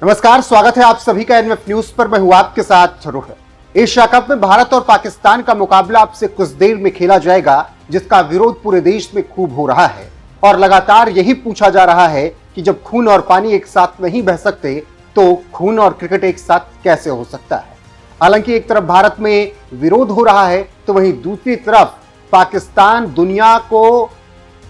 नमस्कार, स्वागत है आप सभी का एनएफ न्यूज पर। मैं हूं आपके साथ रोहित। एशिया कप में भारत और पाकिस्तान का मुकाबला अब से कुछ देर में खेला जाएगा, जिसका विरोध पूरे देश में खूब हो रहा है और लगातार यही पूछा जा रहा है कि जब खून और पानी एक साथ नहीं बह सकते तो खून और क्रिकेट एक साथ कैसे हो सकता है। हालांकि एक तरफ भारत में विरोध हो रहा है तो वहीं दूसरी तरफ पाकिस्तान दुनिया को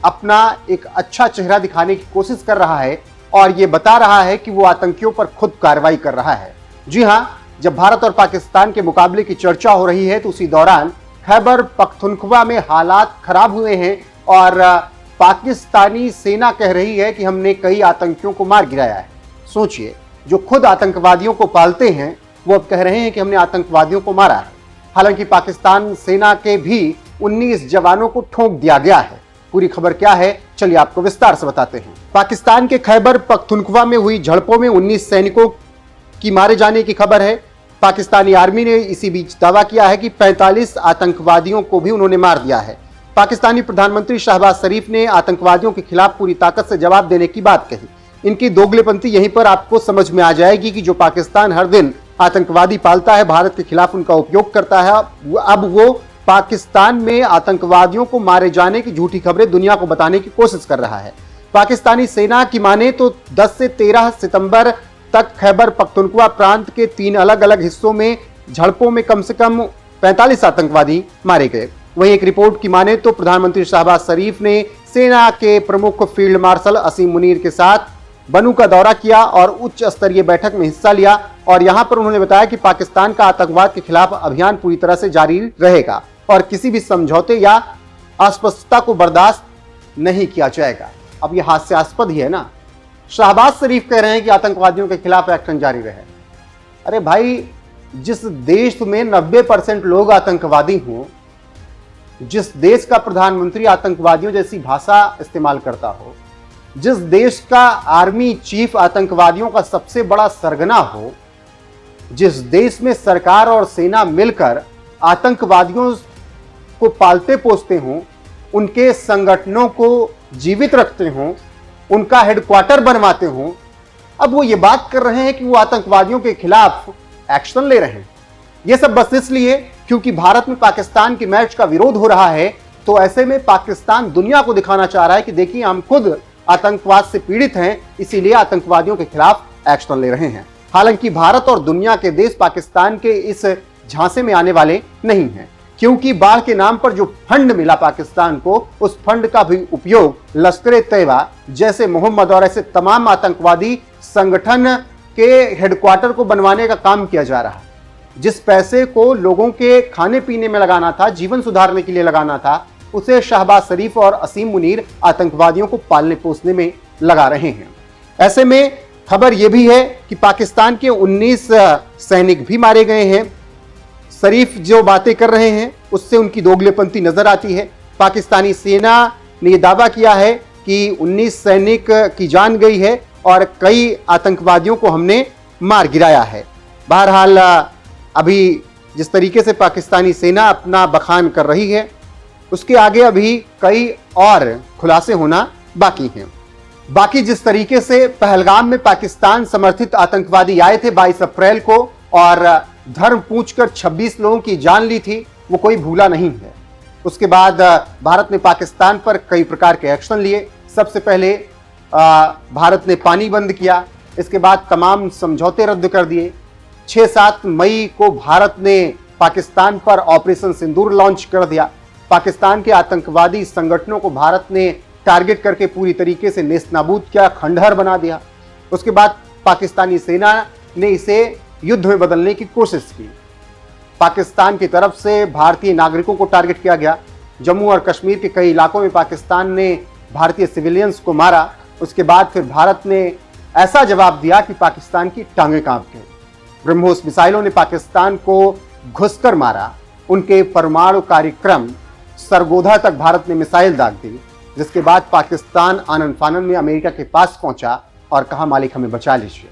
अपना एक अच्छा चेहरा दिखाने की कोशिश कर रहा है और ये बता रहा है कि वो आतंकियों पर खुद कार्रवाई कर रहा है। जी हां, जब भारत और पाकिस्तान के मुकाबले की चर्चा हो रही है तो उसी दौरान खैबर पख्तूनख्वा में हालात खराब हुए हैं और पाकिस्तानी सेना कह रही है कि हमने कई आतंकियों को मार गिराया है। सोचिए, जो खुद आतंकवादियों को पालते हैं वो अब कह रहे हैं कि हमने आतंकवादियों को मारा है। हालांकि पाकिस्तान सेना के भी 19 जवानों को ठोक दिया गया है। पूरी खबर क्या है, चलिए आपको विस्तार से बताते हैं। पाकिस्तान के खैबर पख्तूनख्वा में हुई झड़पों में 19 सैनिकों की मारे जाने की खबर है। पाकिस्तानी आर्मी ने इसी बीच दावा किया है कि 45 आतंकवादियों को भी उन्होंने मार दिया है। पाकिस्तानी प्रधानमंत्री शहबाज शरीफ ने आतंकवादियों के खिलाफ पूरी ताकत से जवाब देने की बात कही। इनकी दोगलेपंथी यहीं पर आपको समझ में आ जाएगी कि जो पाकिस्तान हर दिन आतंकवादी पालता है, भारत के खिलाफ उनका उपयोग करता है, अब वो पाकिस्तान में आतंकवादियों को मारे जाने की झूठी खबरें दुनिया को बताने की कोशिश कर रहा है। पाकिस्तानी सेना की माने तो 10 से 13 सितंबर तक खैबर पख्तूनख्वा प्रांत के 3 अलग अलग हिस्सों में झड़पों में कम से कम 45 आतंकवादी मारे गए। वहीं एक रिपोर्ट की माने तो प्रधानमंत्री शहबाज शरीफ ने सेना के प्रमुख फील्ड मार्शल असीम मुनीर के साथ बनू का दौरा किया और उच्च स्तरीय बैठक में हिस्सा लिया और यहां पर उन्होंने बताया कि पाकिस्तान का आतंकवाद के खिलाफ अभियान पूरी तरह से जारी रहेगा और किसी भी समझौते या अस्पष्टता को बर्दाश्त नहीं किया जाएगा। अब यह हास्यास्पद ही है ना। शहबाज शरीफ कह रहे हैं कि आतंकवादियों के खिलाफ एक्शन जारी रहे। अरे भाई, जिस देश में 90% लोग आतंकवादी हों, जिस देश का प्रधानमंत्री आतंकवादियों जैसी भाषा इस्तेमाल करता हो, जिस देश का आर्मी चीफ आतंकवादियों का सबसे बड़ा सरगना हो, जिस देश में सरकार और सेना मिलकर आतंकवादियों को पालते पोसते हों, उनके संगठनों को जीवित रखते हों, उनका हेडक्वार्टर बनवाते हों, अब वो ये बात कर रहे हैं कि वो आतंकवादियों के खिलाफ एक्शन ले रहे हैं। ये सब बस इसलिए क्योंकि भारत में पाकिस्तान की मैच का विरोध हो रहा है। तो ऐसे में पाकिस्तान दुनिया को दिखाना चाह रहा है कि देखिए, हम खुद आतंकवाद से पीड़ित हैं, इसीलिए आतंकवादियों के खिलाफ एक्शन ले रहे हैं। हालांकि भारत और दुनिया के देश पाकिस्तान के इस झांसे में आने वाले नहीं हैं, क्योंकि बाढ़ के नाम पर जो फंड मिला पाकिस्तान को, उस फंड का भी उपयोग लश्कर-ए-तैयबा जैसे मोहम्मद और ऐसे तमाम आतंकवादी संगठन के हेडक्वार्टर को बनवाने का काम किया जा रहा है। जिस पैसे को लोगों के खाने पीने में लगाना था, जीवन सुधारने के लिए लगाना था, उसे शहबाज शरीफ और असीम मुनीर आतंकवादियों को पालने पोसने में लगा रहे हैं। ऐसे में खबर यह भी है कि पाकिस्तान के 19 सैनिक भी मारे गए हैं। शरीफ जो बातें कर रहे हैं उससे उनकी दोगलेपंथी नजर आती है। पाकिस्तानी सेना ने यह दावा किया है कि 19 सैनिक की जान गई है और कई आतंकवादियों को हमने मार गिराया है। बहरहाल, अभी जिस तरीके से पाकिस्तानी सेना अपना बखान कर रही है, उसके आगे अभी कई और खुलासे होना बाकी हैं। बाकी जिस तरीके से पहलगाम में पाकिस्तान समर्थित आतंकवादी आए थे 22 अप्रैल को और धर्म पूछकर 26 लोगों की जान ली थी, वो कोई भूला नहीं है। उसके बाद भारत ने पाकिस्तान पर कई प्रकार के एक्शन लिए। सबसे पहले भारत ने पानी बंद किया, इसके बाद तमाम समझौते रद्द कर दिए। 6-7 मई को भारत ने पाकिस्तान पर ऑपरेशन सिंदूर लॉन्च कर दिया। पाकिस्तान के आतंकवादी संगठनों को भारत ने टारगेट करके पूरी तरीके से नेस्तनाबूद किया, खंडहर बना दिया। उसके बाद पाकिस्तानी सेना ने इसे युद्ध में बदलने की कोशिश की। पाकिस्तान की तरफ से भारतीय नागरिकों को टारगेट किया गया। जम्मू और कश्मीर के कई इलाकों में पाकिस्तान ने भारतीय सिविलियंस को मारा। उसके बाद फिर भारत ने ऐसा जवाब दिया कि पाकिस्तान की टांगें कांप गई। ब्रह्मोस मिसाइलों ने पाकिस्तान को घुसकर मारा। उनके परमाणु कार्यक्रम सरगोधा तक भारत ने मिसाइल दाग दी, जिसके बाद पाकिस्तान आनन फानन में अमेरिका के पास पहुंचा और कहा, मालिक हमें बचा लीजिए।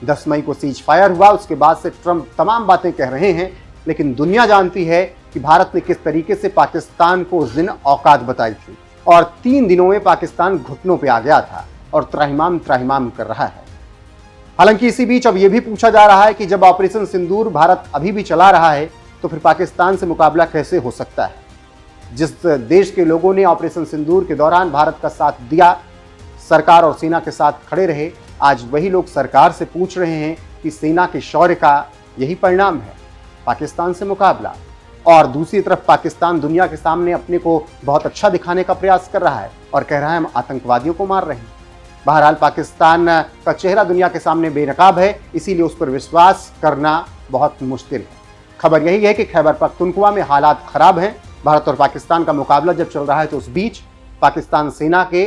10 मई को सीज फायर हुआ। उसके बाद से ट्रंप तमाम बातें कह रहे हैं, लेकिन दुनिया जानती है कि भारत ने किस तरीके से पाकिस्तान को उस दिन औकात बताई थी और 3 दिनों में पाकिस्तान घुटनों पे आ गया था और त्राहिमाम कर रहा है। हालांकि इसी बीच अब यह भी पूछा जा रहा है कि जब ऑपरेशन सिंदूर भारत अभी भी चला रहा है तो फिर पाकिस्तान से मुकाबला कैसे हो सकता है। जिस देश के लोगों ने ऑपरेशन सिंदूर के दौरान भारत का साथ दिया, सरकार और सेना के साथ खड़े रहे, आज वही लोग सरकार से पूछ रहे हैं कि सेना के शौर्य का यही परिणाम है पाकिस्तान से मुकाबला। और दूसरी तरफ पाकिस्तान दुनिया के सामने अपने को बहुत अच्छा दिखाने का प्रयास कर रहा है और कह रहा है हम आतंकवादियों को मार रहे हैं। बहरहाल पाकिस्तान का चेहरा दुनिया के सामने बेनकाब है, इसीलिए उस पर विश्वास करना बहुत मुश्किल है। खबर यही है कि खैबर पख्तूनख्वा में हालात खराब हैं। भारत और पाकिस्तान का मुकाबला जब चल रहा है तो उस बीच पाकिस्तान सेना के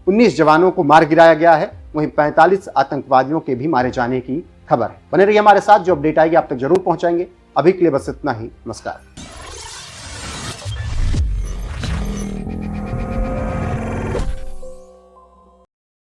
19 जवानों को मार गिराया गया है, वहीं 45 आतंकवादियों के भी मारे जाने की खबर है। बने रहिए हमारे साथ, जो अपडेट आएगी आप तक जरूर पहुंचाएंगे। अभी के लिए बस इतना ही, नमस्कार।